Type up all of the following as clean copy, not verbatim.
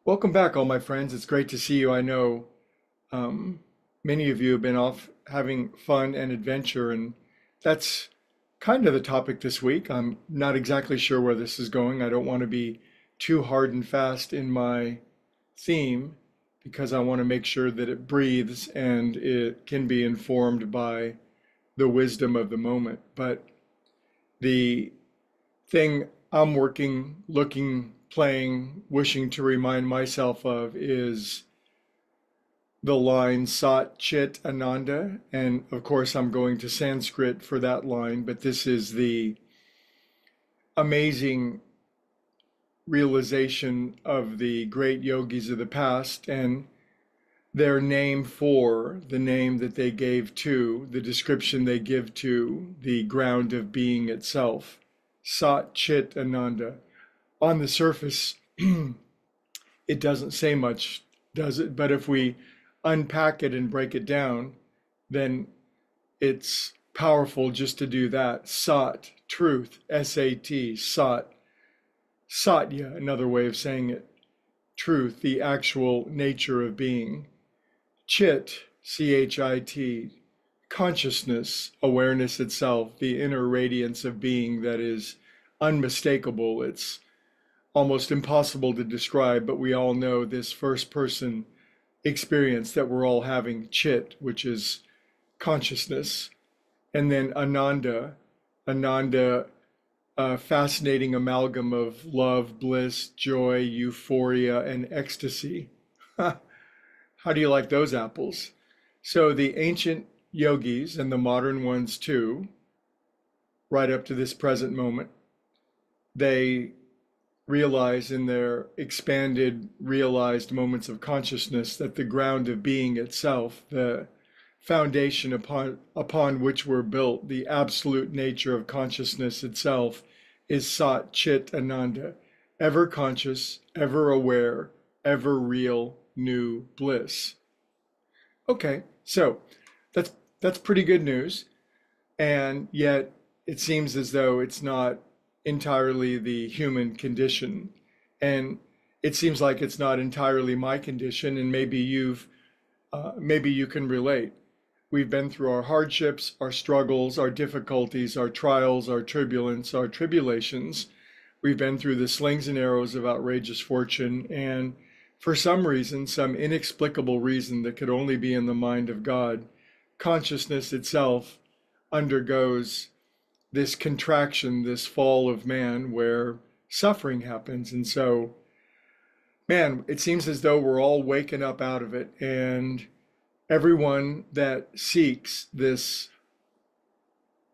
Welcome back, all my friends. It's great to see you. I know um, many of you have been off having fun and adventure, and that's kind of the topic this week. I'm not exactly sure where this is going. I don't want to be too hard and fast in my theme because I want to make sure that it breathes and it can be informed by the wisdom of the moment. But the thing I'm working, looking, playing, wishing to remind myself of is the line Sat Chit Ananda. And of course, I'm going to Sanskrit for that line, but this is the amazing realization of the great yogis of the past and their name for the name that they gave to, the description they give to the ground of being itself. Sat Chit Ananda. On the surface, it doesn't say much, does it? But if we unpack it and break it down, then it's powerful just to do that. Sat, truth, S-A-T, sat, satya, another way of saying it. Truth, the actual nature of being. Chit, C-H-I-T, consciousness, awareness itself, the inner radiance of being that is unmistakable. It's almost impossible to describe, but we all know this first person experience that we're all having, chit, which is consciousness. And then ananda, a fascinating amalgam of love, bliss, joy, euphoria, and ecstasy. How do you like those apples? So the ancient yogis and the modern ones too, right up to this present moment, they realize in their expanded, realized moments of consciousness that the ground of being itself, the foundation upon which we're built, the absolute nature of consciousness itself, is Sat Chit Ananda, ever conscious, ever aware, ever real, new bliss. Okay, so that's pretty good news, and yet it seems as though it's not entirely the human condition. And it seems like it's not entirely my condition, and maybe you can relate. We've been through our hardships, our struggles, our difficulties, our trials, our turbulence, our tribulations. We've been through the slings and arrows of outrageous fortune, and for some reason, some inexplicable reason that could only be in the mind of God, consciousness itself undergoes this contraction, this fall of man where suffering happens. And so, man, it seems as though we're all waking up out of it. And everyone that seeks this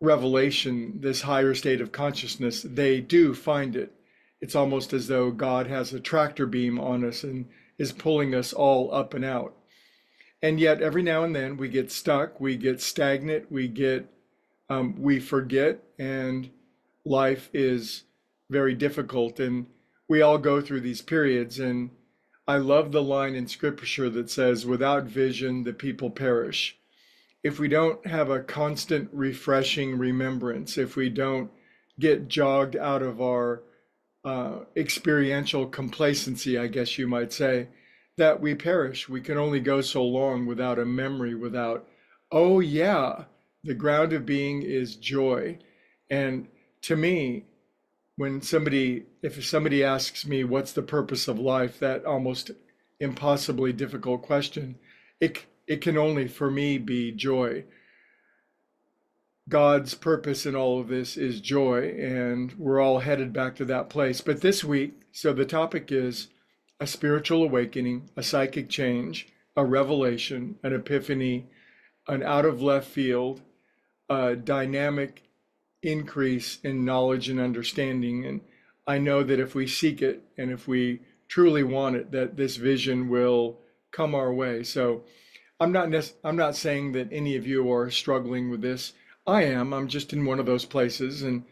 revelation, this higher state of consciousness, they do find it. It's almost as though God has a tractor beam on us and is pulling us all up and out. And yet, every now and then, we get stuck, we get stagnant, we forget, and life is very difficult. And we all go through these periods. And I love the line in scripture that says, without vision, the people perish. If we don't have a constant refreshing remembrance, if we don't get jogged out of our experiential complacency, I guess you might say, that we perish. We can only go so long without a memory, without, oh yeah, the ground of being is joy. And to me, if somebody asks me what's the purpose of life, that almost impossibly difficult question, it can only for me be joy. God's purpose in all of this is joy, and we're all headed back to that place. But this week, so the topic is a spiritual awakening, a psychic change, a revelation, an epiphany, an out of left field, a dynamic increase in knowledge and understanding. And I know that if we seek it and if we truly want it, that this vision will come our way. So I'm not saying that any of you are struggling with this. I am. I'm just in one of those places. And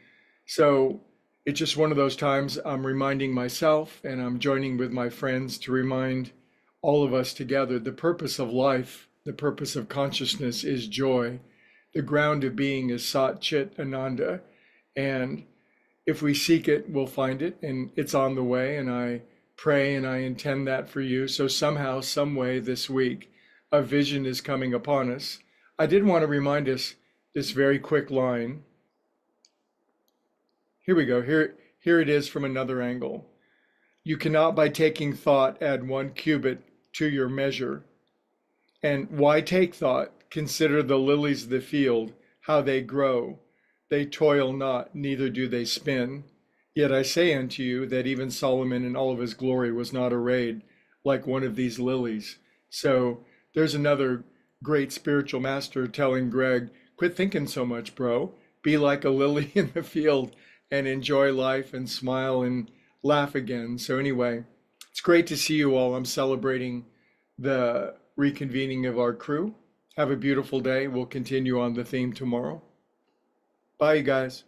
so it's just one of those times I'm reminding myself and I'm joining with my friends to remind all of us together the purpose of life, the purpose of consciousness is joy. The ground of being is Sat Chit Ananda. And if we seek it, we'll find it, and it's on the way. And I pray and I intend that for you. So somehow, some way this week, a vision is coming upon us. I did want to remind us this very quick line. Here we go. Here it is from another angle. You cannot, by taking thought, add 1 cubit to your measure. And why take thought? Consider the lilies of the field, how they grow. They toil not, neither do they spin. Yet I say unto you that even Solomon in all of his glory was not arrayed like one of these lilies. So there's another great spiritual master telling Greg, quit thinking so much, bro. Be like a lily in the field and enjoy life and smile and laugh again. So anyway, it's great to see you all. I'm celebrating the reconvening of our crew. Have a beautiful day. We'll continue on the theme tomorrow. Bye, you guys.